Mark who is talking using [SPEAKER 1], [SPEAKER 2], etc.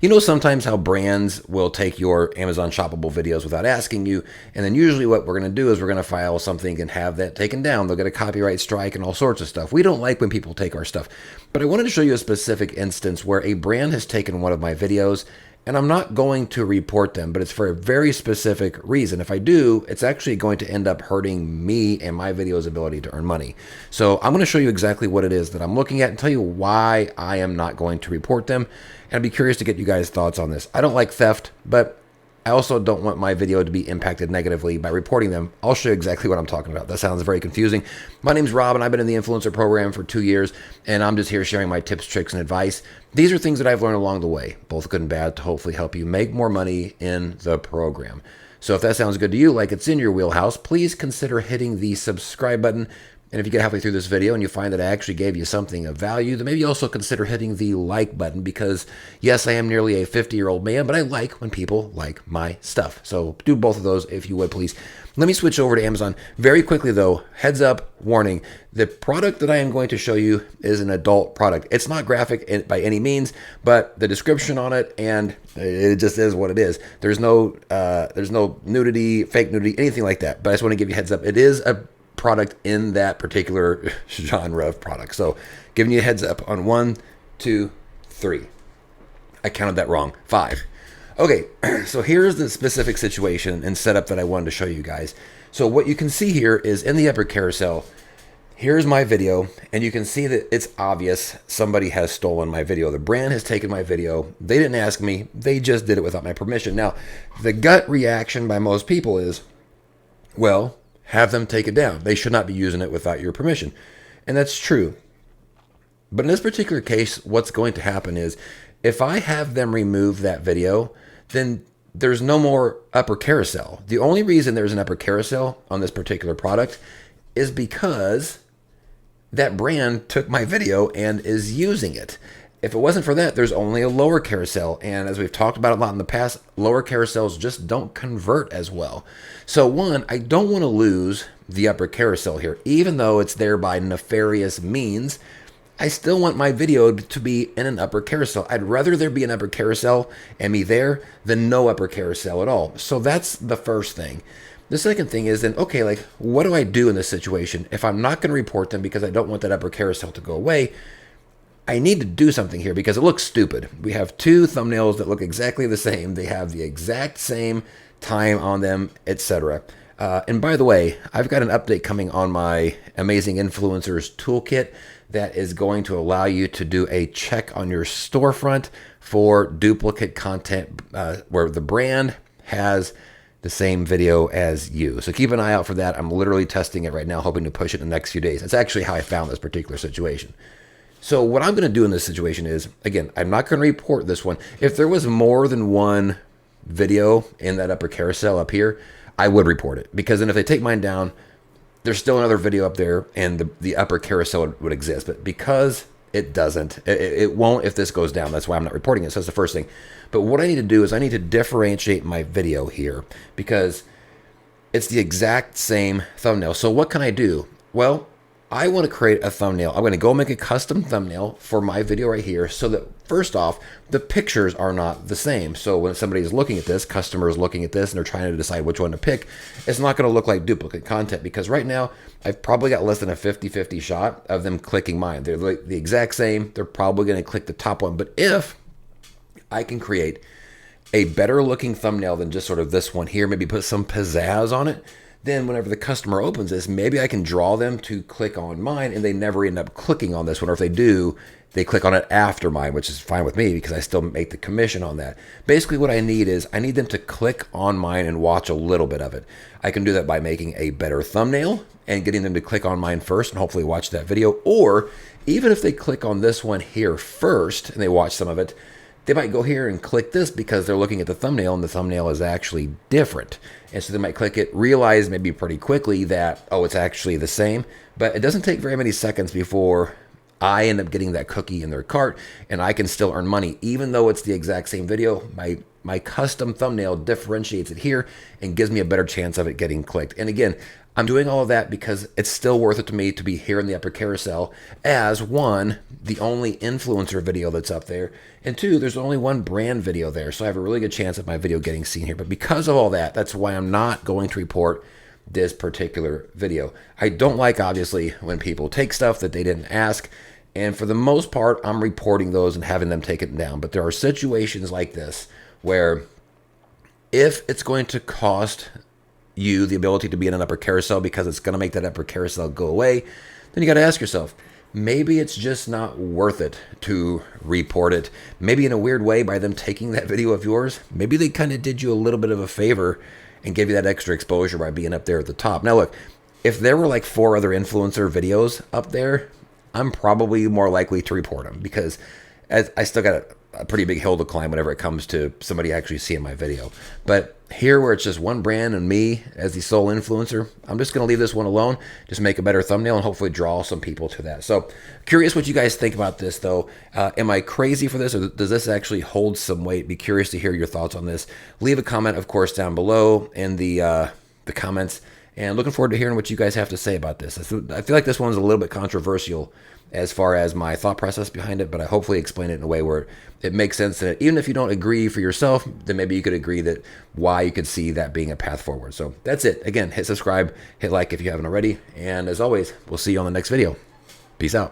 [SPEAKER 1] You know sometimes how brands will take your Amazon shoppable videos without asking you, and then usually what we're going to do is we're going to file something and have that taken down. They'll get a copyright strike and all sorts of stuff. We don't like when people take our stuff. But I wanted to show you a specific instance where a brand has taken one of my videos, and I'm not going to report them, but it's for a very specific reason. If I do, it's actually going to end up hurting me and my video's ability to earn money. So I'm going to show you exactly what it is that I'm looking at and tell you why I am not going to report them. And I'd be curious to get you guys' thoughts on this. I don't like theft, but I also don't want my video to be impacted negatively by reporting them. I'll show you exactly what I'm talking about. That sounds very confusing. My name's Rob, and I've been in the influencer program for 2 years, and I'm just here sharing my tips, tricks, and advice. These are things that I've learned along the way, both good and bad, to hopefully help you make more money in the program. So if that sounds good to you, like it's in your wheelhouse, please consider hitting the subscribe button. And if you get halfway through this video and you find that I actually gave you something of value, then maybe also consider hitting the like button, because yes, I am nearly a 50-year-old man, but I like when people like my stuff. So do both of those if you would, please. Let me switch over to Amazon very quickly though. Heads up, warning. The product that I am going to show you is an adult product. It's not graphic by any means, but the description on it, and it just is what it is. There's no nudity, fake nudity, anything like that. But I just want to give you a heads up. It is a product in that particular genre of product. So giving you a heads up on 1, 2, 3. I counted that wrong. 5. Okay, so here's the specific situation and setup that I wanted to show you guys. So what you can see here is in the upper carousel, here's my video, and you can see that it's obvious somebody has stolen my video. The brand has taken my video. They didn't ask me. They just did it without my permission. Now, the gut reaction by most people is, well, have them take it down. They should not be using it without your permission. And that's true. But in this particular case, what's going to happen is if I have them remove that video, then there's no more upper carousel. The only reason there's an upper carousel on this particular product is because that brand took my video and is using it. If it wasn't for that, there's only a lower carousel. And as we've talked about a lot in the past, lower carousels just don't convert as well. So one, I don't want to lose the upper carousel here. Even though it's there by nefarious means, I still want my video to be in an upper carousel. I'd rather there be an upper carousel and me there than no upper carousel at all. So that's the first thing. The second thing is then, okay, like what do I do in this situation? If I'm not going to report them because I don't want that upper carousel to go away, I need to do something here because it looks stupid. We have 2 thumbnails that look exactly the same. They have the exact same time on them, etc. And by the way, I've got an update coming on my Amazing Influencers Toolkit that is going to allow you to do a check on your storefront for duplicate content where the brand has the same video as you. So keep an eye out for that. I'm literally testing it right now, hoping to push it in the next few days. That's actually how I found this particular situation. So what I'm going to do in this situation is, again, I'm not going to report this one. If there was more than one video in that upper carousel up here, I would report it. Because then if they take mine down, there's still another video up there and the upper carousel would exist. But because it doesn't, it won't if this goes down. That's why I'm not reporting it. So that's the first thing. But what I need to do is I need to differentiate my video here because it's the exact same thumbnail. So what can I do? Well, I want to create a thumbnail. I'm going to go make a custom thumbnail for my video right here so that first off, the pictures are not the same. So when somebody is looking at this, customer is looking at this and they're trying to decide which one to pick, it's not going to look like duplicate content because right now I've probably got less than a 50-50 shot of them clicking mine. They're like the exact same. They're probably going to click the top one. But if I can create a better looking thumbnail than just sort of this one here, maybe put some pizzazz on it, then whenever the customer opens this, maybe I can draw them to click on mine and they never end up clicking on this one. Or if they do, they click on it after mine, which is fine with me because I still make the commission on that. Basically what I need is I need them to click on mine and watch a little bit of it. I can do that by making a better thumbnail and getting them to click on mine first and hopefully watch that video. Or even if they click on this one here first and they watch some of it, they might go here and click this because they're looking at the thumbnail and the thumbnail is actually different. And so they might click it, realize maybe pretty quickly that, oh, it's actually the same. But it doesn't take very many seconds before I end up getting that cookie in their cart and I can still earn money. Even though it's the exact same video, my my custom thumbnail differentiates it here and gives me a better chance of it getting clicked. And again, I'm doing all of that because it's still worth it to me to be here in the upper carousel as one, the only influencer video that's up there, and two, there's only one brand video there. So I have a really good chance of my video getting seen here. But because of all that, that's why I'm not going to report this particular video. I don't like, obviously, when people take stuff that they didn't ask. And for the most part, I'm reporting those and having them take it down. But there are situations like this where if it's going to cost you the ability to be in an upper carousel because it's going to make that upper carousel go away, then you got to ask yourself, maybe it's just not worth it to report it. Maybe in a weird way, by them taking that video of yours, maybe they kind of did you a little bit of a favor and gave you that extra exposure by being up there at the top. Now look, if there were like 4 other influencer videos up there, I'm probably more likely to report them because I still got a pretty big hill to climb whenever it comes to somebody actually seeing my video. But here where it's just one brand and me as the sole influencer, I'm just going to leave this one alone, just make a better thumbnail and hopefully draw some people to that. So curious what you guys think about this though. Am I crazy for this, or does this actually hold some weight? Be curious to hear your thoughts on this. Leave a comment, of course, down below in the comments. And looking forward to hearing what you guys have to say about this. I feel like this one's a little bit controversial as far as my thought process behind it, but I hopefully explain it in a way where it makes sense that even if you don't agree for yourself, then maybe you could agree that why you could see that being a path forward. So that's it. Again, hit subscribe, hit like if you haven't already. And as always, we'll see you on the next video. Peace out.